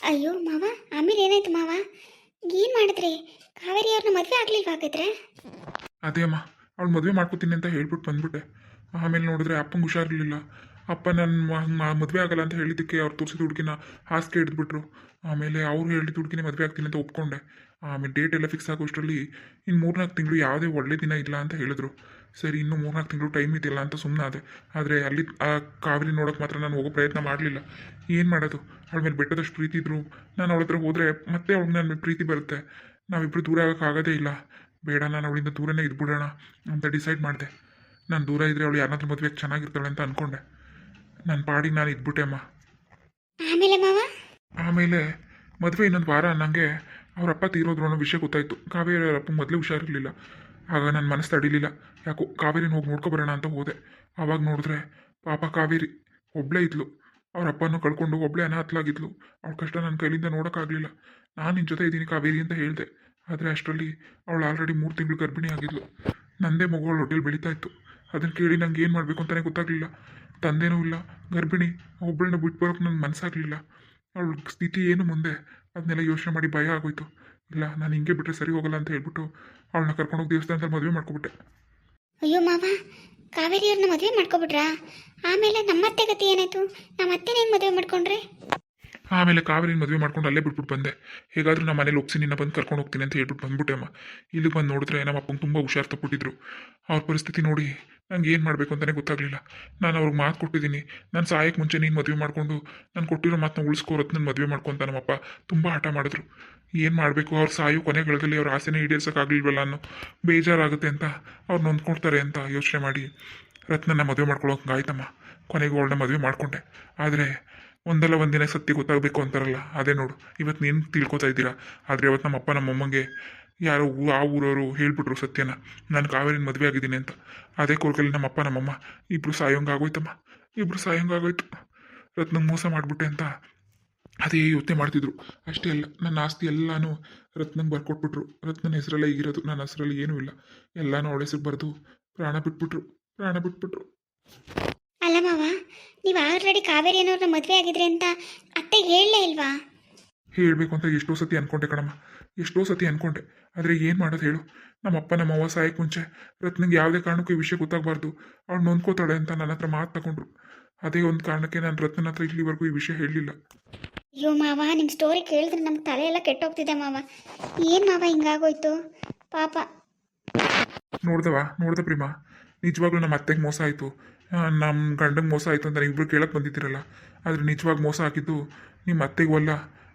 ಅಯ್ಯೋ ಮಾವ, ಆಮೇಲೆ ಏನಾಯ್ತು ಮಾವ? ಏನು ಮಾಡಿದ್ರಿ? ಕಾವೇರಿ ಅವ್ರನ್ನ ಮದುವೆ ಆಗ್ಲಿಲ್ವಾ ಹಾಗಿದ್ರೆ? ಅದೇ ಅಮ್ಮ, ಅವಳು ಮದುವೆ ಮಾಡ್ಕೋತೀನಿ ಅಂತ ಹೇಳ್ಬಿಟ್ಟು ಬಂದ್ಬಿಟ್ಟೆ. ಆಮೇಲೆ ನೋಡಿದ್ರೆ ಅಪ್ಪಂಗೆ ಹುಷಾರಿರಲಿಲ್ಲ. ಅಪ್ಪ ನನ್ನ ಮದುವೆ ಆಗಲ್ಲ ಅಂತ ಹೇಳಿದ್ದಕ್ಕೆ ಅವ್ರು ತೋರಿಸಿದ ಹುಡುಗಿನ ಹಾಸಿಗೆ ಹಿಡಿದ್ಬಿಟ್ರು. ಆಮೇಲೆ ಅವ್ರು ಹೇಳಿದ ಹುಡುಗಿನೇ ಮದುವೆ ಆಗ್ತೀನಿ ಅಂತ ಒಪ್ಕೊಂಡೆ. ಆಮೇಲೆ ಡೇಟ್ ಎಲ್ಲ ಫಿಕ್ಸ್ ಆಗೋಷ್ಟರಲ್ಲಿ ಇನ್ನು 3-4 ತಿಂಗಳು ಯಾವುದೇ ಒಳ್ಳೆ ದಿನ ಇಲ್ಲ ಅಂತ ಹೇಳಿದ್ರು. ಸರಿ, ಇನ್ನೂ 3-4 ತಿಂಗಳು ಟೈಮ್ ಇದೆಯಲ್ಲ ಅಂತ ಸುಮ್ಮನೆ ಅದೇ. ಆದರೆ ಅಲ್ಲಿ ಆ ಕಾವೇರಿ ನೋಡೋಕೆ ಮಾತ್ರ ನಾನು ಹೋಗೋ ಪ್ರಯತ್ನ ಮಾಡಲಿಲ್ಲ. ಏನು ಮಾಡೋದು, ಅವಳ ಮೇಲೆ ಬೆಟ್ಟದಷ್ಟು ಪ್ರೀತಿ ಇದ್ರು. ನಾನು ಅವಳ ಹತ್ರ ಹೋದರೆ ಮತ್ತೆ ಅವಳಿಗೆ ನನ್ನ ಮೇಲೆ ಪ್ರೀತಿ ಬರುತ್ತೆ. ನಾವಿಬ್ಬರು ದೂರ ಆಗೋಕ್ಕಾಗೋದೇ ಇಲ್ಲ. ಬೇಡ, ನಾನು ಅವಳಿಂದ ದೂರನೇ ಇದ್ಬಿಡೋಣ ಅಂತ ಡಿಸೈಡ್ ಮಾಡಿದೆ. ನಾನು ದೂರ ಇದ್ದರೆ ಅವಳು ಯಾರನ್ನಾದ್ರೂ ಮದುವೆಗೆ ಚೆನ್ನಾಗಿರ್ತಾಳೆ ಅಂತ ಅಂದ್ಕೊಂಡೆ. ನನ್ನ ಪಾಡಿಗೆ ನಾನು ಇದ್ಬಿಟ್ಟೆ ಅಮ್ಮ. ಆಮೇಲೆ ಮಾವ? ಆಮೇಲೆ ಮದುವೆ ಇನ್ನೊಂದು ವಾರ ಅನ್ನಂಗೆ ಅವರಪ್ಪ ತೀರೋದ್ರು ಅನ್ನೋ ವಿಷಯ ಗೊತ್ತಾಯಿತು. ಕಾವೇರಿ ಅವ್ರ ಅಪ್ಪ ಮೊದಲೇ ಹುಷಾರಿರಲಿಲ್ಲ. ಆಗ ನನ್ನ ಮನಸ್ಸು ತಡಿಲಿಲ್ಲ. ಯಾಕೋ ಕಾವೇರಿನ ಹೋಗಿ ನೋಡ್ಕೊಬರೋಣ ಅಂತ ಹೋದೆ. ಆವಾಗ ನೋಡಿದ್ರೆ ಪಾಪ ಕಾವೇರಿ ಒಬ್ಬಳೇ ಇದ್ಲು. ಅವ್ರ ಅಪ್ಪನೂ ಕಳ್ಕೊಂಡು ಒಬ್ಬಳೇ ಅನಾಥಲಾಗಿದ್ಲು. ಅವಳ ಕಷ್ಟ ನನ್ನ ಕೈಲಿಂದ ನೋಡೋಕ್ಕಾಗಲಿಲ್ಲ. ನಾನು ನಿನ್ನ ಜೊತೆ ಇದ್ದೀನಿ ಕಾವೇರಿ ಅಂತ ಹೇಳಿದೆ. ಆದರೆ ಅಷ್ಟರಲ್ಲಿ ಅವಳು ಆಲ್ರೆಡಿ 3 ತಿಂಗಳು ಗರ್ಭಿಣಿ ಆಗಿದ್ಲು. ನನ್ನದೇ ಮಗು ಅವಳು ಹೊಟ್ಟೆಲಿ ಬೆಳೀತಾ ಇತ್ತು. ಅದನ್ನು ಕೇಳಿ ನಂಗೆ ಏನು ಮಾಡಬೇಕು ಅಂತಲೇ ಗೊತ್ತಾಗಲಿಲ್ಲ. ತಂದೆನೂ ಇಲ್ಲ, ಗರ್ಭಿಣಿ, ಒಬ್ಬಳನ್ನ ಬಿಟ್ಟು ಬರೋಕ್ಕೆ ನನ್ನ ಮನಸ್ಸಾಗಲಿಲ್ಲ. ಅವಳ ಸ್ಥಿತಿ ಏನು ಮುಂದೆ ಅದನ್ನೆಲ್ಲ ಯೋಚನೆ ಮಾಡಿ ಭಯ ಆಗೋಯ್ತು. ಇಲ್ಲ, ನಾನು ಹಿಂಗೆ ಬಿಟ್ಟರೆ ಸರಿ ಹೋಗಲ್ಲ ಅಂತ ಹೇಳ್ಬಿಟ್ಟು ಅವಳನ್ನ ಕರ್ಕೊಂಡೋಗಿ ದೇವಸ್ಥಾನದಲ್ಲಿ ಮದುವೆ ಮಾಡ್ಕೊಬಿಟ್ಟೆ. ಅಯ್ಯೋ ಮಾವ, ಕಾವೇರಿ ಅವ್ರನ್ನ ಮದುವೆ ಮಾಡ್ಕೊಬಿಟ್ರಾ? ಆಮೇಲೆ ನಮ್ಮತ್ತೆ ಗತಿ ಏನಾಯ್ತು? ನಮ್ಮತ್ತೆನ ಹೆಂಗೆ ಮದುವೆ ಮಾಡ್ಕೊಂಡ್ರೆ? ಆಮೇಲೆ ಕಾವೇರಿನ ಮದುವೆ ಮಾಡ್ಕೊಂಡು ಅಲ್ಲೇ ಬಿಟ್ಬಿಟ್ಟು ಬಂದೆ. ಹೇಗಾದರೂ ನಮ್ಮ ಮನೇಲಿ ಒಪ್ಸಿ ನಿನ್ನ ಬಂದು ಕರ್ಕೊಂಡು ಹೋಗ್ತೀನಿ ಅಂತ ಹೇಳ್ಬಿಟ್ಟು ಬಂದ್ಬಿಟ್ಟೆ ಅಮ್ಮ. ಇಲ್ಲಿಗೆ ಬಂದು ನೋಡಿದ್ರೆ ನಮ್ಮ ಅಪ್ಪಂಗೆ ತುಂಬ ಹುಷಾರು ತಪ್ಪಿಟ್ಟಿದ್ರು. ಅವ್ರ ಪರಿಸ್ಥಿತಿ ನೋಡಿ ನಂಗೆ ಏನು ಮಾಡಬೇಕು ಅಂತಲೇ ಗೊತ್ತಾಗಲಿಲ್ಲ. ನಾನು ಅವ್ರಿಗೆ ಮಾತು ಕೊಟ್ಟಿದ್ದೀನಿ, ನಾನು ಸಾಯಕ್ಕೆ ಮುಂಚೆ ನೀನು ಮದುವೆ ಮಾಡಿಕೊಂಡು ನಾನು ಕೊಟ್ಟಿರೋ ಮಾತನ್ನ ಉಳಿಸ್ಕೋರತ್ತು ನನ್ನ ಮದುವೆ ಮಾಡ್ಕೊಂತ ನಮ್ಮಪ್ಪ ತುಂಬ ಹಠ ಮಾಡಿದ್ರು. ಏನು ಮಾಡಬೇಕು, ಅವ್ರು ಸಾಯೋ ಕೊನೆಗಳಲ್ಲಿ ಅವ್ರ ಆಸೆನೇ ಈಡೇರ್ಸೋಕ್ಕಾಗಲಿಲ್ವಲ್ಲ ಅನ್ನೋ ಬೇಜಾರಾಗುತ್ತೆ ಅಂತ ಅವ್ರು ನೊಂದ್ಕೊಳ್ತಾರೆ ಅಂತ ಯೋಚನೆ ಮಾಡಿ ರತ್ನನ್ನ ಮದುವೆ ಮಾಡ್ಕೊಳ್ಳೋಕೆ ಆಯ್ತಮ್ಮ. ಕೊನೆಗೂ ಅವಳನ್ನ ಮದುವೆ ಮಾಡಿಕೊಂಡೆ. ಆದರೆ ಒಂದಲ್ಲ ಒಂದಿನ ಸತ್ಯ ಗೊತ್ತಾಗಬೇಕು ಅಂತಾರಲ್ಲ, ಅದೇ ನೋಡು ಇವತ್ತು ನೀನು ತಿಳ್ಕೊತಾ ಇದ್ದೀರಾ. ಆದರೆ ಅವತ್ತು ನಮ್ಮಪ್ಪ ನಮ್ಮಮ್ಮಗೆ ಯಾರೋ ಆ ಊರವರು ಹೇಳ್ಬಿಟ್ರು ಸತ್ಯನ, ನಾನು ಕಾವೇರಿನ ಮದುವೆ ಆಗಿದ್ದೀನಿ ಅಂತ. ಅದೇ ಕೋರ್ಕಲ್ಲಿ ನಮ್ಮಪ್ಪ ನಮ್ಮಮ್ಮ ಇಬ್ಬರು ಸಾಯೋಂಗಾಗೋಯ್ತಮ್ಮ. ಇಬ್ಬರು ಸಾಯೋಂಗಾಗೋಯ್ತು. ರತ್ನಂಗೆ ಮೋಸ ಮಾಡಿಬಿಟ್ಟೆ ಅಂತ ಅದೇ ಯೋಚನೆ ಮಾಡ್ತಿದ್ರು. ಅಷ್ಟೇ ಅಲ್ಲ, ನನ್ನ ಆಸ್ತಿ ಎಲ್ಲನೂ ರತ್ನಂಗೆ ಬರ್ಕೊಟ್ಬಿಟ್ರು. ರತ್ನನ ಹೆಸರಲ್ಲೇ ಈಗಿರೋದು, ನನ್ನ ಹೆಸರಲ್ಲಿ ಏನೂ ಇಲ್ಲ. ಎಲ್ಲನೂ ಅವಳ ಹೆಸರು ಬರೆದು ಪ್ರಾಣ ಬಿಟ್ಬಿಟ್ರು. ಅಲ್ಲ ಮಾವ, ನೀವು ಆಲ್ರೆಡಿ ಕಾವೇರಿ ಅನ್ನೋರ್ನ ಮದುವೆ ಆಗಿದ್ರಿ ಅಂತ ಅತ್ತೆಗೆ ಹೇಳಲೇ ಇಲ್ವಾ? ಹೇಳಬೇಕು ಅಂತ ಎಷ್ಟೋ ಸತಿ ಅಂದ್ಕೊಂಡೆ ಕಣಮ್ಮ, ಎಷ್ಟೋ ಸತಿ ಅಂದ್ಕೊಂಡೆ. ಆದರೆ ಏನು ಮಾಡೋದು ಹೇಳು, ನಮ್ಮಪ್ಪ ನಮ್ಮವ್ವ ಸಾಯಕ್ಕೆ ಮುಂಚೆ ರತ್ನಂಗೆ ಯಾವುದೇ ಕಾರಣಕ್ಕೂ ಈ ವಿಷಯ ಗೊತ್ತಾಗಬಾರ್ದು, ಅವಳು ನೊಂದ್ಕೋತಾಳೆ ಅಂತ ನನ್ನ ಹತ್ರ ಮಾತು ತಗೊಂಡ್ರು. ಅದೇ ಒಂದು ಕಾರಣಕ್ಕೆ ನಾನು ರತ್ನನ ಹತ್ರ ಇಲ್ಲಿವರೆಗೂ ಈ ವಿಷಯ ಹೇಳಲಿಲ್ಲ. ಅಯ್ಯೋ ಮಾವ, ನಿಮ್ಮ ಸ್ಟೋರಿ ಕೇಳಿದ್ರೆ ನಮ್ಮ ತಲೆ ಎಲ್ಲ ಕೆಟ್ಟೋಗ್ತಿದೆ ಮಾವ. ಏನು ಮಾವ ಹಿಂಗಾಗೋಯ್ತು ಪಾಪ? ನೋಡ್ದೆ ಪ್ರೇಮ, ನಿಜವಾಗ್ಲೂ ನಮ್ಮ ಅತ್ತೆಗೆ ಮೋಸ ಆಯಿತು, ನಮ್ಮ ಗಂಡಂಗೆ ಮೋಸ ಆಯಿತು ಅಂತ ನೀವಿಬ್ರು ಕೇಳಕ್ಕೆ ಬಂದಿದ್ದೀರಲ್ಲ. ಆದರೆ ನಿಜವಾಗಿ ಮೋಸ ಆಗಿದ್ದು ನಿಮ್ಮ ಅತ್ತೆಗೂ ಅಲ್ಲ,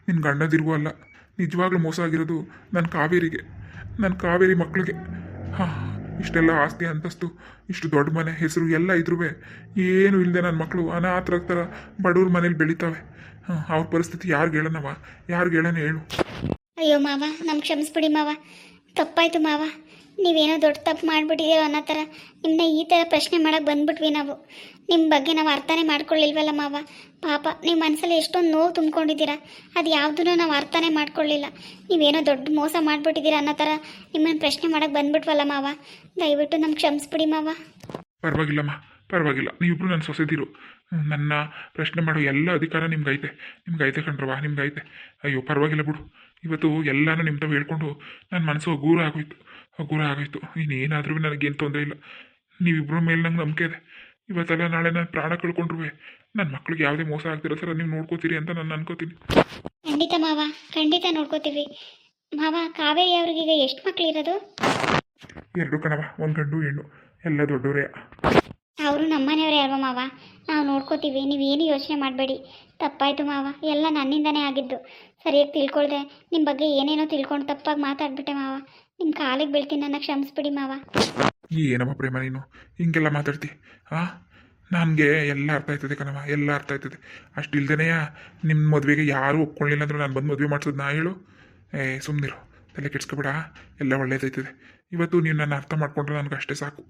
ನಿನ್ನ ಗಂಡದಿರಿಗೂ ಅಲ್ಲ. ನಿಜವಾಗ್ಲೂ ಮೋಸ ಆಗಿರೋದು ನನ್ನ ಕಾವೇರಿ ಮಕ್ಕಳಿಗೆ. ಹಾಂ, ಇಷ್ಟೆಲ್ಲ ಆಸ್ತಿ ಅಂತಸ್ತು, ಇಷ್ಟು ದೊಡ್ಡ ಮನೆ, ಹೆಸರು ಎಲ್ಲ ಇದ್ರೂ ಏನು ಇಲ್ಲದೆ ನನ್ನ ಮಕ್ಕಳು ಅನಾಥರ ಥರ ಬಡವ್ರ ಮನೇಲಿ ಬೆಳೀತಾವೆ. ಅವ್ರ ಪರಿಸ್ಥಿತಿ ಯಾರಿಗೆ ಹೇಳೋಣ ಹೇಳು. ಅಯ್ಯೋ ಮಾವ, ನಮ್ಗೆ ಕ್ಷಮಿಸ್ಬಿಡಿ ಮಾವ, ತಪ್ಪಾಯ್ತು ಮಾವ. ನೀವೇನೋ ದೊಡ್ಡ ತಪ್ಪು ಮಾಡಿಬಿಟ್ಟಿದ್ದೀರೋ ಅನ್ನೋ ಥರ ನಿಮ್ಮನ್ನ ಈ ಥರ ಪ್ರಶ್ನೆ ಮಾಡೋಕ್ಕೆ ಬಂದ್ಬಿಟ್ವಿ ನಾವು. ನಿಮ್ಮ ಬಗ್ಗೆ ನಾವು ಅರ್ಥನೇ ಮಾಡ್ಕೊಳ್ಳಿಲ್ವಲ್ಲ ಮಾವ. ಪಾಪ ನಿಮ್ಮ ಮನಸ್ಸಲ್ಲಿ ಎಷ್ಟೊಂದು ನೋವು ತುಂಬ್ಕೊಂಡಿದ್ದೀರಾ, ಅದು ಯಾವುದೂ ನಾವು ಅರ್ಥನೇ ಮಾಡ್ಕೊಳ್ಳಿಲ್ಲ. ನೀವೇನೋ ದೊಡ್ಡ ಮೋಸ ಮಾಡಿಬಿಟ್ಟಿದ್ದೀರಾ ಅನ್ನೋ ಥರ ನಿಮ್ಮನ್ನು ಪ್ರಶ್ನೆ ಮಾಡೋಕ್ಕೆ ಬಂದ್ಬಿಟ್ವಲ್ಲ ಮಾವ. ದಯವಿಟ್ಟು ನಮ್ಗೆ ಕ್ಷಮಿಸ್ಬಿಡಿ ಮಾವ. ಪರವಾಗಿಲ್ಲ, ನೀವಿಬ್ರು ನನ್ನ ಸೊಸೆದಿರು. ನನ್ನ ಪ್ರಶ್ನೆ ಮಾಡೋ ಎಲ್ಲ ಅಧಿಕಾರ ನಿಮ್ಗೈತೆ ಕಣ್ರವಾ, ನಿಮ್ಗೈತೆ. ಅಯ್ಯೋ ಪರವಾಗಿಲ್ಲ ಬಿಡು. ಇವತ್ತು ಎಲ್ಲನೂ ನಿಮ್ಮ ತಾವು ಹೇಳ್ಕೊಂಡು ನನ್ನ ಮನಸ್ಸು ಹಗೂರ ಆಗೋಯ್ತು. ಇನ್ನೇನಾದ್ರೂ ನನಗೇನು ತೊಂದರೆ ಇಲ್ಲ. ನೀವಿಬ್ಬರ ಮೇಲೆ ನಂಗೆ ನಂಬಿಕೆ ಇದೆ. ಇವತ್ತೆಲ್ಲ ನಾಳೆ ನಾನು ಪ್ರಾಣ ಕಳ್ಕೊಂಡ್ರು ನನ್ನ ಮಕ್ಳಿಗೆ ಯಾವುದೇ ಮೋಸ ಆಗ್ತಿರೋ ಥರ ನೀವು ನೋಡ್ಕೋತೀರಿ ಅಂತ ನಾನು ಅನ್ಕೋತೀನಿ. ಖಂಡಿತ ಮಾವ, ಖಂಡಿತ ನೋಡ್ಕೋತೀವಿ ಮಾವ. ಕಾವೇರಿ ಅವ್ರಿಗೀಗ ಎಷ್ಟು ಮಕ್ಕಳಿರೋದು? 2 ಕಣವ, 1 ಗಂಡು 1 ಹೆಣ್ಣು, ಎಲ್ಲ ದೊಡ್ಡವರೇ. ಅವರು ನಮ್ಮನೆಯವರೇ ಅಲ್ವಾ ಮಾವ, ನಾವು ನೋಡ್ಕೋತೀವಿ, ನೀವೇನು ಯೋಚನೆ ಮಾಡಬೇಡಿ. ತಪ್ಪಾಯಿತು ಮಾವ, ಎಲ್ಲ ನನ್ನಿಂದನೇ ಆಗಿದ್ದು. ಸರಿಯಾಗಿ ತಿಳ್ಕೊಳ್ದೆ ನಿಮ್ಮ ಬಗ್ಗೆ ಏನೇನೋ ತಿಳ್ಕೊಂಡು ತಪ್ಪಾಗಿ ಮಾತಾಡ್ಬಿಟ್ಟೆ ಮಾವ. ನಿಮ್ಮ ಕಾಲಿಗೆ ಬೀಳ್ತೀನಿ, ನನ್ನ ಕ್ಷಮಿಸ್ಬಿಡಿ ಮಾವ. ಏನಮ್ಮ ಪ್ರೇಮ ನೀನು ಹಿಂಗೆಲ್ಲ ಮಾತಾಡ್ತಿ? ನನಗೆ ಎಲ್ಲ ಅರ್ಥ ಆಯ್ತದೆ ಕಣವ, ಎಲ್ಲ ಅರ್ಥ ಆಯ್ತದೆ. ಅಷ್ಟು ಇಲ್ದೇನೆಯಾ ನಿಮ್ಮ ಮದುವೆಗೆ ಯಾರೂ ಒಪ್ಕೊಳ್ಳಿಲ್ಲ ಅಂದರೂ ನಾನು ಬಂದು ಮದುವೆ ಮಾಡ್ಸೋದು ನಾ ಹೇಳು? ಸುಮ್ಮನಿರು, ತಲೆ ಕೆಡ್ಸ್ಕೊಬೇಡ, ಎಲ್ಲ ಒಳ್ಳೇದೈತದೆ. ಇವತ್ತು ನೀವು ನನ್ನ ಅರ್ಥ ಮಾಡ್ಕೊಂಡ್ರೆ ನನಗೆ ಅಷ್ಟೇ ಸಾಕು.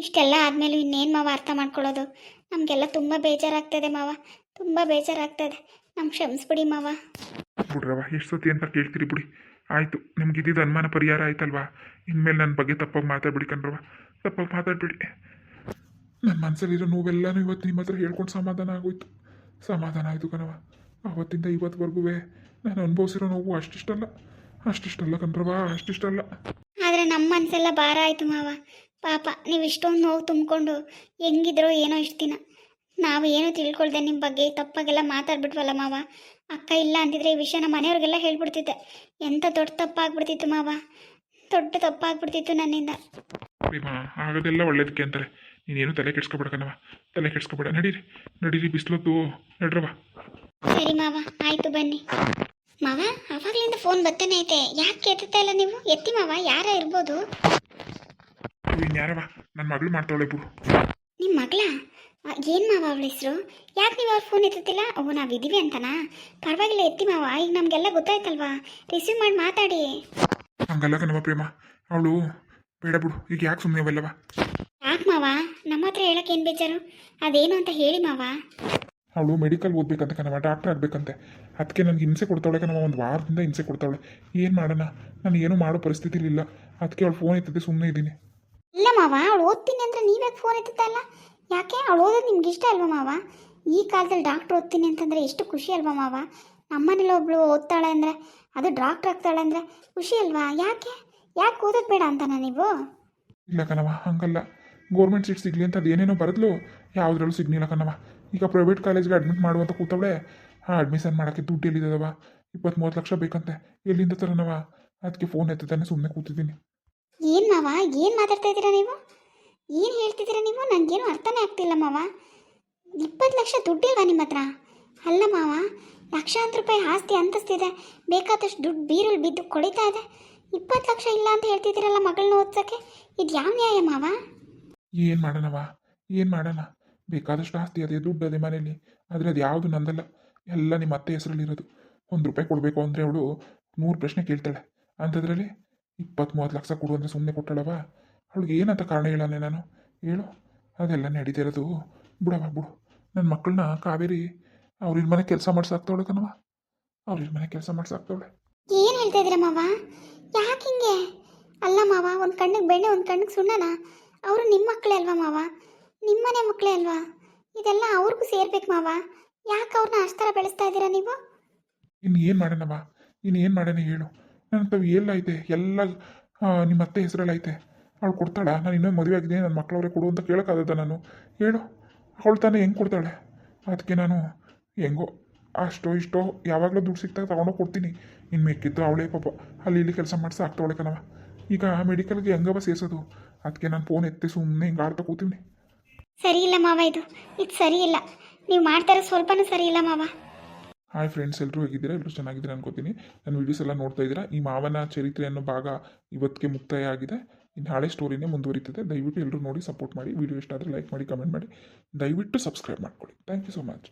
ಇಷ್ಟೆಲ್ಲ ಆದಮೇಲೂ ಇನ್ನೇನು ಮಾವ ಅರ್ಥ ಮಾಡ್ಕೊಳ್ಳೋದು? ನಮಗೆಲ್ಲ ತುಂಬ ಬೇಜಾರಾಗ್ತದೆ ಮಾವ, ತುಂಬ ಬೇಜಾರಾಗ್ತದೆ. ನಮ್ಗೆ ಕ್ಷಮಿಸ್ಬಿಡಿ ಮಾವ. ಬಿಡ್ರವ, ಎಷ್ಟು ಸತಿ ಅಂತ ಕೇಳ್ತೀರಿ ಬಿಡಿ. ಆಯಿತು, ನಿಮ್ಗೆ ಇದ್ದಿದ್ದು ಅನುಮಾನ ಪರಿಹಾರ ಆಯ್ತಲ್ವಾ? ಇನ್ಮೇಲೆ ನನ್ನ ಬಗ್ಗೆ ತಪ್ಪಾಗಿ ಮಾತಾಡ್ಬಿಡಿ ಕಣ್ರವ, ತಪ್ಪಾಗಿ ಮಾತಾಡ್ಬಿಡಿ. ನನ್ನ ಮನಸ್ಸಲ್ಲಿರೋ ನೋವೆಲ್ಲನೂ ಇವತ್ತು ನಿಮ್ಮ ಹತ್ರ ಹೇಳ್ಕೊಂಡು ಸಮಾಧಾನ ಆಗೋಯ್ತು. ಸಮಾಧಾನ ಆಯಿತು ಕಣವ. ಅವತ್ತಿಂದ ಇವತ್ತುವರೆಗೂ ನಾನು ಅನುಭವಿಸಿರೋ ನೋವು ಅಷ್ಟಿಷ್ಟಲ್ಲ ಕಣ್ರವಾ, ಅಷ್ಟಿಷ್ಟಲ್ಲ. ಆದರೆ ನಮ್ಮ ಮನಸ್ಸೆಲ್ಲ ಭಾರ ಆಯಿತು ಮಾವ. ಪಾಪ ನೀವು ಇಷ್ಟೊಂದು ನೋವು ತುಂಬಿಕೊಂಡು ಹೆಂಗಿದ್ರೋ ಏನೋ ಇಷ್ಟು ದಿನ. ನಾವು ಏನೂ ತಿಳ್ಕೊಳ್ದೆ ನಿಮ್ಮ ಬಗ್ಗೆ ತಪ್ಪಾಗೆಲ್ಲ ಮಾತಾಡ್ಬಿಟ್ವಲ್ಲ ಮಾವ. ಅಕ್ಕ ಇಲ್ಲ ಅಂತಿದ್ರೆ ಈ ವಿಷಯನ ಮನೆಯವ್ರಿಗೆಲ್ಲ ಹೇಳ್ಬಿಡ್ತಿದ್ದೆ. ಎಂಥ ದೊಡ್ಡ ತಪ್ಪಾಗ್ಬಿಡ್ತಿತ್ತು ಮಾವ, ದೊಡ್ಡ ತಪ್ಪಾಗ್ಬಿಡ್ತಿತ್ತು ನನ್ನಿಂದ. ಪ್ರೇಮ, ಆಗೋದೆಲ್ಲ ಒಳ್ಳೇದಕ್ಕೆ ಅಂತಾರೆ. ನೀನೇನು ತಲೆ ಕೆಡ್ಸ್ಕೊಬೇಡ ಕಣವ, ತಲೆ ಕೆಡ್ಸ್ಕೊಬೇಡ. ನಡೀರಿ ಬಿಸಿಲೊತ್ತು ನಡ್ರವ. ಸರಿ ಮಾವ, ಆಯಿತು ಬನ್ನಿ. ಮಾವ ಅವಾಗಲಿಂದ ಫೋನ್ ಬರ್ತಾನೆ ಐತೆ, ಯಾಕೆ ಎತ್ತುತ್ತಾ ಇಲ್ಲ ನೀವು? ಎತ್ತಿ ಮಾವ, ಯಾರ ಇರ್ಬೋದು? ಇನ್ಯಾರವ? ನನ್ನ ಮಗಳು ಮಾಡ್ತಾವಳೆ ಬಿಡು. ನಿಮ್ಮ ಮಗಳ? ಏನು ಮಾವ ಅವಳ ಹೆಸರು? ಯಾಕೆ ನೀವು ಅವ್ರ ಫೋನ್ ಎತ್ತುತ್ತಿಲ್ಲ? ಓ, ನಾವಿದ್ದೀವಿ ಅಂತನಾ? ಪರವಾಗಿಲ್ಲ, ಎತ್ತಿ ಮಾವ, ಈಗ ನಮಗೆಲ್ಲ ಗೊತ್ತಾಯ್ತಲ್ವಾ, ರಿಸೀವ್ ಮಾಡಿ ಮಾತಾಡಿ. ಹಂಗಲ್ಲ ಕಣವ ಪ್ರೇಮ, ಅವಳು ಬೇಡ ಬಿಡು. ಈಗ ಯಾಕೆ ಸುಮ್ಮನೆ ಅವೆಲ್ಲವ? ಯಾಕೆ ಮಾವ, ನಮ್ಮ ಹತ್ರ ಹೇಳಕ್ಕೆ ಏನು ಬೇಜಾರು? ಅದೇನು ಅಂತ ಹೇಳಿ ಮಾವ. ಅವಳು ಮೆಡಿಕಲ್ ಓದ್ಬೇಕಂತ ಕಣವ, ಡಾಕ್ಟರ್ ಆಗಬೇಕಂತೆ. ಅದಕ್ಕೆ ನನಗೆ ಹಿಂಸೆ ಕೊಡ್ತಾವಳೆ ಕಣವ, ಒಂದು ವಾರದಿಂದ ಹಿಂಸೆ ಕೊಡ್ತಾವಳೆ. ಏನು ಮಾಡೋಣ, ನಾನು ಏನೂ ಮಾಡೋ ಪರಿಸ್ಥಿತಿಲಿ ಇಲ್ಲ. ಅದಕ್ಕೆ ಅವಳು ಫೋನ್ ಎತ್ತದೆ ಸುಮ್ಮನೆ ಇದ್ದೀನಿ. ಇಲ್ಲ ಮಾವ, ಅವಳು ಓದ್ತೀನಿ ಅಂದರೆ ನೀವ್ಯಾಕೆ ಫೋನ್ ಎತ್ತುತ್ತಾ ಇಲ್ಲ? ಯಾಕೆ? ಅವಳು ಓದೋದು ನಿಮ್ಗೆ ಇಷ್ಟ ಅಲ್ವಾ ಮಾವ? ಈ ಕಾಲದಲ್ಲಿ ಡಾಕ್ಟ್ರ್ ಓದ್ತೀನಿ ಅಂತಂದರೆ ಎಷ್ಟು ಖುಷಿ ಅಲ್ವಾ ಮಾವ? ನಮ್ಮನೇಲಿ ಒಬ್ಳು ಓದ್ತಾಳೆ ಅಂದರೆ, ಅದು ಡಾಕ್ಟ್ರ್ ಆಗ್ತಾಳೆ ಅಂದರೆ ಖುಷಿ ಅಲ್ವಾ? ಯಾಕೆ ಓದೋದು ಬೇಡ ಅಂತನಾ ನೀವು? ಇಲ್ಲ ಕಣವ, ಹಂಗಲ್ಲ. ಗೌರ್ಮೆಂಟ್ ಸೀಟ್ ಸಿಗಲಿ ಅಂತ ಅದೇನೇನೋ ಬರೆದ್ಲು, ಯಾವುದ್ರಲ್ಲೂ ಸಿಗ್ಲಿಲ್ಲ ಕಣವ. ಈಗ ಪ್ರೈವೇಟ್ ಕಾಲೇಜ್ಗೆ ಅಡ್ಮಿಟ್ ಮಾಡುವಂತ ಕೂತವಳೆ. ಅಡ್ಮಿಷನ್ ಮಾಡೋಕ್ಕೆ ದುಡ್ಡು ಎಲ್ಲಿದ್ದವ? 20-30 ಲಕ್ಷ ಬೇಕಂತೆ. ಎಲ್ಲಿಂದ ತರನವ? ಅದಕ್ಕೆ ಫೋನ್ ಎತ್ತದಾನೆ ಸುಮ್ಮನೆ ಕೂತಿದ್ದೀನಿ. ಏನು ಮಾವ, ಏನು ಮಾತಾಡ್ತಾ ಇದ್ದೀರಾ ನೀವು? ಏನು ಹೇಳ್ತಿದ್ದೀರಾ ನೀವು? ನನಗೇನು ಅರ್ಥನೇ ಆಗ್ತಿಲ್ಲ ಮಾವ. 20 ಲಕ್ಷ ದುಡ್ಡಿಲ್ವಾ ನಿಮ್ಮ ಹತ್ರ? ಅಲ್ಲ ಮಾವ, ಲಕ್ಷಾಂತರ ರೂಪಾಯಿ ಆಸ್ತಿ ಅಂತಸ್ತಿದೆ, ಬೇಕಾದಷ್ಟು ದುಡ್ಡು ಬೀರಲ್ಲಿ ಬಿದ್ದು ಕೊಡಿತಾ ಇದೆ. 20 ಲಕ್ಷ ಇಲ್ಲ ಅಂತ ಹೇಳ್ತಿದ್ದೀರಲ್ಲ ಮಗಳನ್ನ ಓದ್ಸೋಕ್ಕೆ, ಇದು ಯಾವ ನ್ಯಾಯ ಮಾವ? ಏನು ಮಾಡೋಣ? ಬೇಕಾದಷ್ಟು ಆಸ್ತಿ ಅದೇ, ದುಡ್ಡು ಅದೇ ಮನೇಲಿ. ಆದರೆ ಅದು ಯಾವುದು ನಂದಲ್ಲ, ಎಲ್ಲ ನಿಮ್ಮ ಅತ್ತೆ ಹೆಸರಲ್ಲಿರೋದು. ₹1 ಕೊಡಬೇಕು ಅಂದರೆ ಅವಳು 100 ಪ್ರಶ್ನೆ ಕೇಳ್ತಾಳೆ. ಅಂಥದ್ರಲ್ಲಿ 20-30 ಲಕ್ಷ ಕೊಡು ಅಂದರೆ ಸುಮ್ಮನೆ ಕೊಟ್ಟಾಳವ? ಅವಳಿಗೆ ಏನಂತ ಕಾರಣ ಹೇಳಾನೆ ನಾನು? ಹೇಳು. ಅದೆಲ್ಲ ನಡೀತಿರೋದು ಬಿಡು. ನನ್ನ ಮಕ್ಕಳನ್ನ ಕಾವೇರಿ ಅವ್ರ ಮನೆ ಕೆಲಸ ಮಾಡ್ಸಾಕ್ತವಳೆ ಕಣವ, ಅವ್ರ ಮನೆ ಕೆಲಸ ಮಾಡ್ಸಾಕ್ತವಳೆ. ಏನು ಹೇಳ್ತಾ ಇದ್ದೀರಾ ಮಾವ? ಯಾಕೆ ಹಿಂಗೆ? ಅಲ್ಲ ಮಾವ, ಒಂದು ಕಣ್ಣಿಗೆ ಬೆಣ್ಣೆ ಒಂದು ಕಣ್ಣಿಗೆ ಸುಣ್ಣನ? ಅವರು ನಿಮ್ಮ ಮಕ್ಕಳೇ ಅಲ್ವಾ ಮಾವ? ನಿಮ್ಮನೆ ಮಕ್ಕಳೇ ಅಲ್ವಾ? ಇದೆಲ್ಲ ಅವ್ರಿಗೂ ಸೇರ್ಬೇಕು ಮಾವ. ಯಾಕೆ ಅವ್ರನ್ನ ಅಷ್ಟು ಥರ ಬೆಳೆಸ್ತಾ ಇದ್ದೀರಾ ನೀವು? ಇನ್ನು ಏನು ಮಾಡೋಣ ಹೇಳು. ನನ್ನ ತಾವು ಎಲ್ಲೈತೆ ಎಲ್ಲ ನಿಮ್ಮ ಅತ್ತೆ ಹೆಸರಲ್ಲೈತೆ. ಅವಳು ಕೊಡ್ತಾಳ? ನಾನು ಇನ್ನೊಂದು ಮದುವೆ ಆಗಿದೆ, ನನ್ನ ಮಕ್ಕಳವ್ರೆ ಕೊಡು ಅಂತ ಕೇಳೋಕ್ಕಾಗದ ನಾನು? ಹೇಳು. ಅವಳು ತಾನೇ ಹೆಂಗೆ ಕೊಡ್ತಾಳೆ? ಅದಕ್ಕೆ ನಾನು ಹೆಂಗೋ ಅಷ್ಟೋ ಇಷ್ಟೋ ಯಾವಾಗಲೂ ದುಡ್ಡು ಸಿಕ್ತಾಗ ತಗೊಂಡೋಗಿ ಕೊಡ್ತೀನಿ. ಇನ್ನು ಮೆಕ್ಕಿದ್ದು ಅವಳೇ ಪಾಪ ಅಲ್ಲಿ ಇಲ್ಲಿ ಕೆಲಸ ಮಾಡಿಸಿ ಆಗ್ತಾವಳೆ ಕಣವ. ಈಗ ಮೆಡಿಕಲ್ಗೆ ಹೆಂಗವ ಸೇರಿಸೋದು? ಅದಕ್ಕೆ ನಾನು ಫೋನ್ ಎತ್ತಿ ಸುಮ್ಮನೆ ಹಿಂಗೆ ಆಡ್ತಾ ಕೂತೀವಿ. ಸರಿ ಇಲ್ಲ ಮಾವ, ಇದು ಸರಿ ಇಲ್ಲ. ನೀವು ಮಾಡ್ತಾರೋ ಸ್ವಲ್ಪನೂ ಸರಿ ಇಲ್ಲ ಮಾವ. ಹಾಯ್ ಫ್ರೆಂಡ್ಸ್, ಎಲ್ಲರೂ ಹೇಗಿದ್ದೀರಾ? ಎಲ್ಲರೂ ಚೆನ್ನಾಗಿದ್ದೀರಾ ಅನ್ಕೋತೀನಿ. ನನ್ನ ವೀಡಿಯೋಸ್ ಎಲ್ಲ ನೋಡ್ತಾ ಇದ್ದೀರಾ. ಈ ಮಾವನ ಚರಿತ್ರೆ ಅನ್ನೋ ಭಾಗ ಇವತ್ತಿಗೆ ಮುಕ್ತಾಯ ಆಗಿದೆ. ಇನ್ನು ನಾಳೆ ಸ್ಟೋರಿನೇ ಮುಂದುವರಿತದೆ. ದಯವಿಟ್ಟು ಎಲ್ಲರೂ ನೋಡಿ ಸಪೋರ್ಟ್ ಮಾಡಿ. ವಿಡಿಯೋ ಇಷ್ಟ ಆದರೆ ಲೈಕ್ ಮಾಡಿ, ಕಮೆಂಟ್ ಮಾಡಿ, ದಯವಿಟ್ಟು ಸಬ್ಸ್ಕ್ರೈಬ್ ಮಾಡ್ಕೊಳ್ಳಿ. Thank you so much.